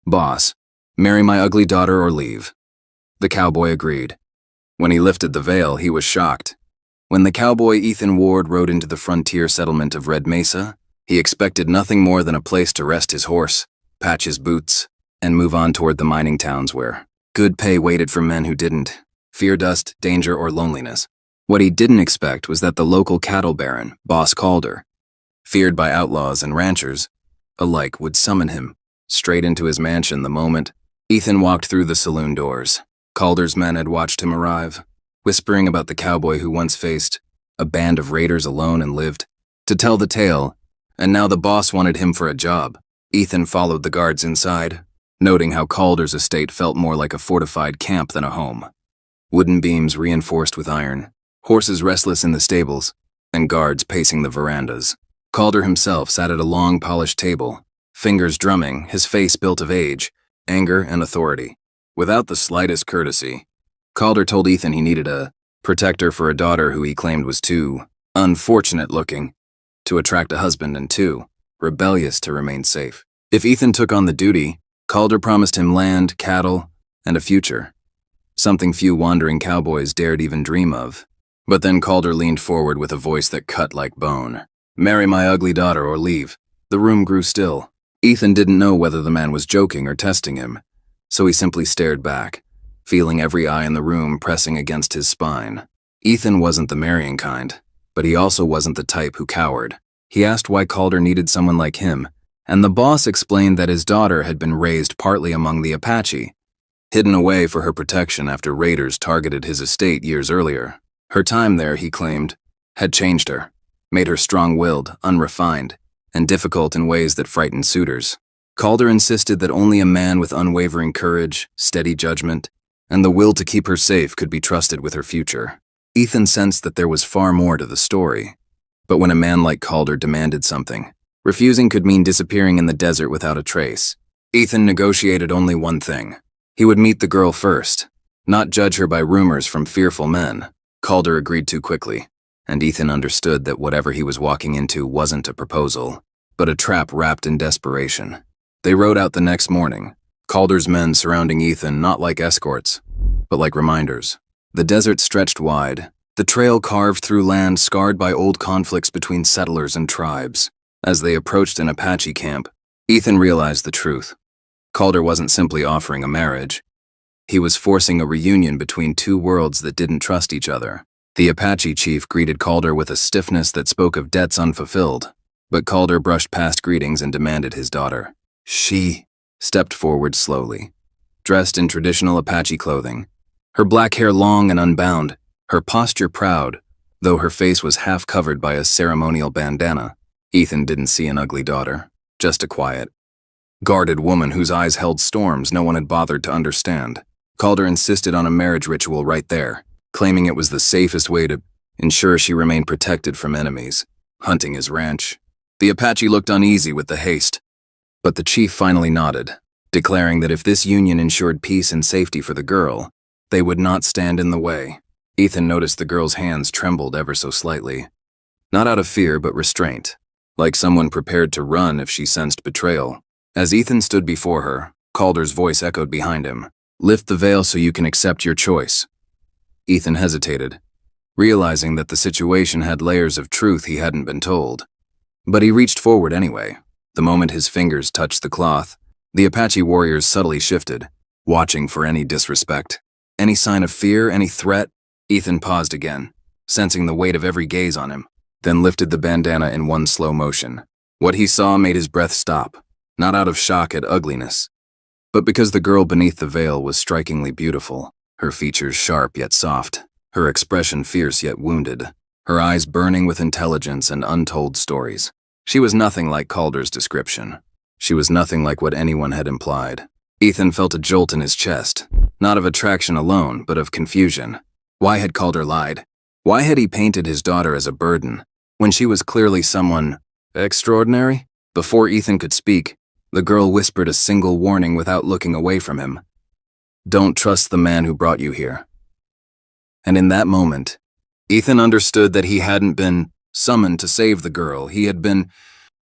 "Boss, marry my ugly daughter or leave." The cowboy agreed. When he lifted the veil, he was shocked. When the cowboy Ethan Ward rode into the frontier settlement of Red Mesa, he expected nothing more than a place to rest his horse, patch his boots, and move on toward the mining towns where good pay waited for men who didn't fear dust, danger, or loneliness. What he didn't expect was that the local cattle baron, Boss Calder, feared by outlaws and ranchers alike, would summon him straight into his mansion the moment Ethan walked through the saloon doors. Calder's men had watched him arrive, whispering about the cowboy who once faced a band of raiders alone and lived to tell the tale, and now the boss wanted him for a job. Ethan followed the guards inside, noting how Calder's estate felt more like a fortified camp than a home. Wooden beams reinforced with iron, horses restless in the stables, and guards pacing the verandas. Calder himself sat at a long, polished table, fingers drumming, his face built of age, anger, and authority. Without the slightest courtesy, Calder told Ethan he needed a protector for a daughter who he claimed was too unfortunate-looking to attract a husband and too rebellious to remain safe. If Ethan took on the duty, Calder promised him land, cattle, and a future, something few wandering cowboys dared even dream of. But then Calder leaned forward with a voice that cut like bone. "Marry my ugly daughter or leave." The room grew still. Ethan didn't know whether the man was joking or testing him, so he simply stared back, feeling every eye in the room pressing against his spine. Ethan wasn't the marrying kind, but he also wasn't the type who cowered. He asked why Calder needed someone like him, and the boss explained that his daughter had been raised partly among the Apache, hidden away for her protection after raiders targeted his estate years earlier. Her time there, he claimed, had changed her, made her strong-willed, unrefined, and difficult in ways that frightened suitors. Calder insisted that only a man with unwavering courage, steady judgment, and the will to keep her safe could be trusted with her future. Ethan sensed that there was far more to the story, but when a man like Calder demanded something, refusing could mean disappearing in the desert without a trace. Ethan negotiated only one thing. He would meet the girl first, not judge her by rumors from fearful men. Calder agreed too quickly, and Ethan understood that whatever he was walking into wasn't a proposal, but a trap wrapped in desperation. They rode out the next morning, Calder's men surrounding Ethan not like escorts, but like reminders. The desert stretched wide, the trail carved through land scarred by old conflicts between settlers and tribes. As they approached an Apache camp, Ethan realized the truth. Calder wasn't simply offering a marriage. He was forcing a reunion between two worlds that didn't trust each other. The Apache chief greeted Calder with a stiffness that spoke of debts unfulfilled, but Calder brushed past greetings and demanded his daughter. She stepped forward slowly, dressed in traditional Apache clothing, her black hair long and unbound, her posture proud, though her face was half covered by a ceremonial bandana. Ethan didn't see an ugly daughter, just a quiet, guarded woman whose eyes held storms no one had bothered to understand. Calder insisted on a marriage ritual right there, claiming it was the safest way to ensure she remained protected from enemies, hunting his ranch. The Apache looked uneasy with the haste, but the chief finally nodded, declaring that if this union ensured peace and safety for the girl, they would not stand in the way. Ethan noticed the girl's hands trembled ever so slightly, not out of fear but restraint, like someone prepared to run if she sensed betrayal. As Ethan stood before her, Calder's voice echoed behind him. "Lift the veil so you can accept your choice." Ethan hesitated, realizing that the situation had layers of truth he hadn't been told. But he reached forward anyway. The moment his fingers touched the cloth, the Apache warriors subtly shifted, watching for any disrespect. Any sign of fear, any threat? Ethan paused again, sensing the weight of every gaze on him, then lifted the bandana in one slow motion. What he saw made his breath stop, not out of shock at ugliness, but because the girl beneath the veil was strikingly beautiful, her features sharp yet soft, her expression fierce yet wounded, her eyes burning with intelligence and untold stories. She was nothing like Calder's description. She was nothing like what anyone had implied. Ethan felt a jolt in his chest, not of attraction alone, but of confusion. Why had Calder lied? Why had he painted his daughter as a burden, when she was clearly someone extraordinary? Before Ethan could speak, the girl whispered a single warning without looking away from him. "Don't trust the man who brought you here." And in that moment, Ethan understood that he hadn't been summoned to save the girl. He had been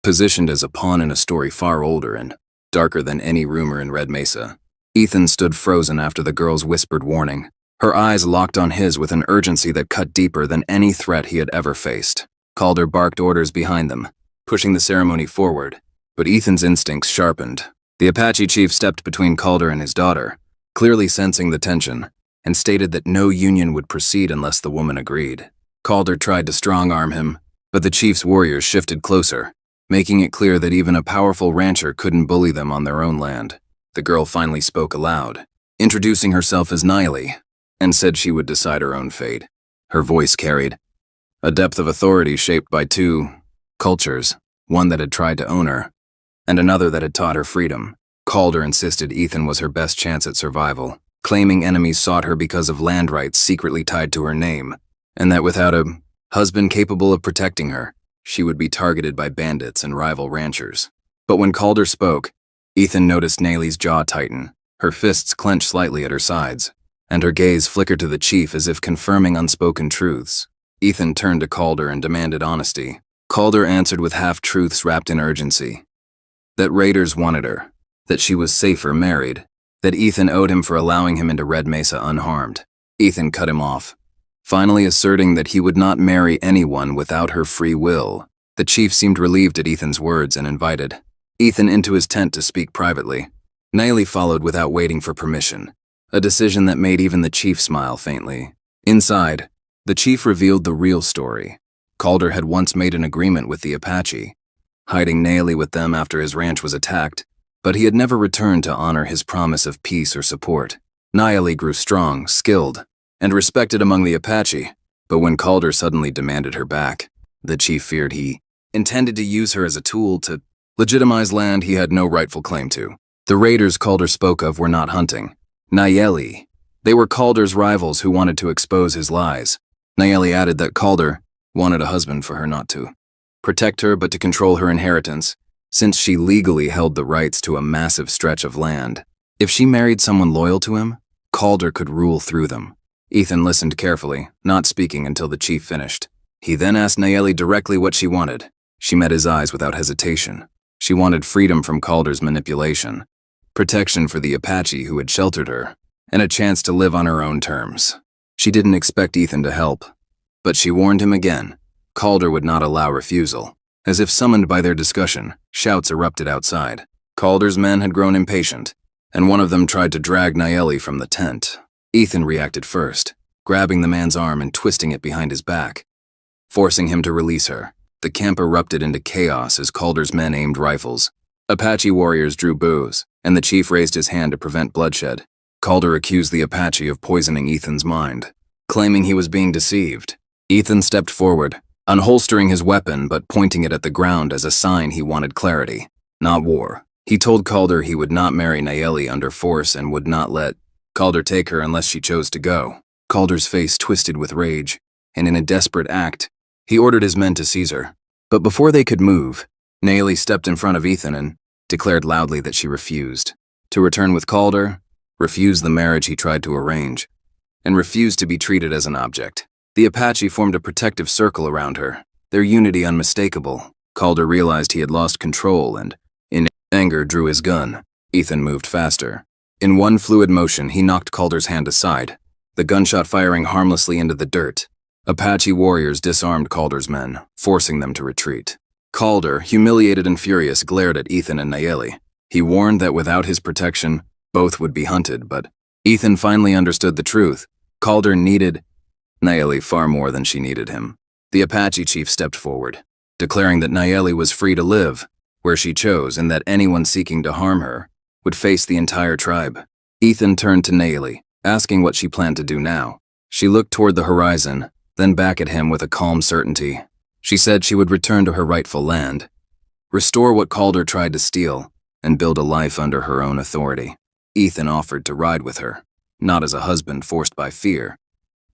positioned as a pawn in a story far older and darker than any rumor in Red Mesa. Ethan stood frozen after the girl's whispered warning. Her eyes locked on his with an urgency that cut deeper than any threat he had ever faced. Calder barked orders behind them, pushing the ceremony forward, but Ethan's instincts sharpened. The Apache chief stepped between Calder and his daughter, clearly sensing the tension, and stated that no union would proceed unless the woman agreed. Calder tried to strong-arm him, but the chief's warriors shifted closer, making it clear that even a powerful rancher couldn't bully them on their own land. The girl finally spoke aloud, introducing herself as Naili, and said she would decide her own fate. Her voice carried a depth of authority shaped by two cultures, one that had tried to own her, and another that had taught her freedom. Calder insisted Ethan was her best chance at survival, claiming enemies sought her because of land rights secretly tied to her name, and that without a husband capable of protecting her, she would be targeted by bandits and rival ranchers. But when Calder spoke, Ethan noticed Naili's jaw tighten, her fists clench slightly at her sides, and her gaze flickered to the chief as if confirming unspoken truths. Ethan turned to Calder and demanded honesty. Calder answered with half-truths wrapped in urgency. That raiders wanted her, that she was safer married, that Ethan owed him for allowing him into Red Mesa unharmed. Ethan cut him off, finally asserting that he would not marry anyone without her free will. The chief seemed relieved at Ethan's words and invited Ethan into his tent to speak privately. Naili followed without waiting for permission, a decision that made even the chief smile faintly. Inside, the chief revealed the real story. Calder had once made an agreement with the Apache, hiding Naili with them after his ranch was attacked, but he had never returned to honor his promise of peace or support. Naili grew strong, skilled, and respected among the Apache, but when Calder suddenly demanded her back, the chief feared he intended to use her as a tool to legitimize land he had no rightful claim to. The raiders Calder spoke of were not hunting Naili. They were Calder's rivals who wanted to expose his lies. Naili added that Calder wanted a husband for her not to protect her but to control her inheritance, since she legally held the rights to a massive stretch of land. If she married someone loyal to him, Calder could rule through them. Ethan listened carefully, not speaking until the chief finished. He then asked Naili directly what she wanted. She met his eyes without hesitation. She wanted freedom from Calder's manipulation, protection for the Apache who had sheltered her, and a chance to live on her own terms. She didn't expect Ethan to help, but she warned him again. Calder would not allow refusal. As if summoned by their discussion, shouts erupted outside. Calder's men had grown impatient, and one of them tried to drag Naili from the tent. Ethan reacted first, grabbing the man's arm and twisting it behind his back, forcing him to release her. The camp erupted into chaos as Calder's men aimed rifles. Apache warriors drew bows, and the chief raised his hand to prevent bloodshed. Calder accused the Apache of poisoning Ethan's mind, claiming he was being deceived. Ethan stepped forward, unholstering his weapon but pointing it at the ground as a sign he wanted clarity, not war. He told Calder he would not marry Naili under force and would not let Calder take her unless she chose to go. Calder's face twisted with rage, and in a desperate act, he ordered his men to seize her. But before they could move, Naili stepped in front of Ethan and declared loudly that she refused to return with Calder, refused the marriage he tried to arrange, and refused to be treated as an object. The Apache formed a protective circle around her, their unity unmistakable. Calder realized he had lost control and, in anger, drew his gun. Ethan moved faster. In one fluid motion, he knocked Calder's hand aside, the gunshot firing harmlessly into the dirt. Apache warriors disarmed Calder's men, forcing them to retreat. Calder, humiliated and furious, glared at Ethan and Naili. He warned that without his protection, both would be hunted, but Ethan finally understood the truth. Calder needed Naili far more than she needed him. The Apache chief stepped forward, declaring that Naili was free to live where she chose and that anyone seeking to harm her would face the entire tribe. Ethan turned to Naili, asking what she planned to do now. She looked toward the horizon, then back at him with a calm certainty. She said she would return to her rightful land, restore what Calder tried to steal, and build a life under her own authority. Ethan offered to ride with her, not as a husband forced by fear,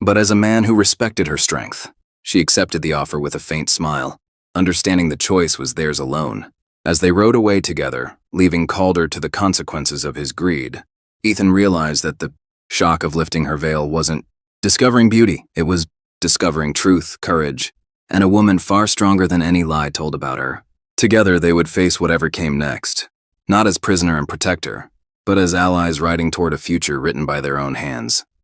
but as a man who respected her strength. She accepted the offer with a faint smile, understanding the choice was theirs alone. As they rode away together, leaving Calder to the consequences of his greed, Ethan realized that the shock of lifting her veil wasn't discovering beauty, it was discovering truth, courage, and a woman far stronger than any lie told about her. Together they would face whatever came next. not as prisoner and protector, but as allies riding toward a future written by their own hands.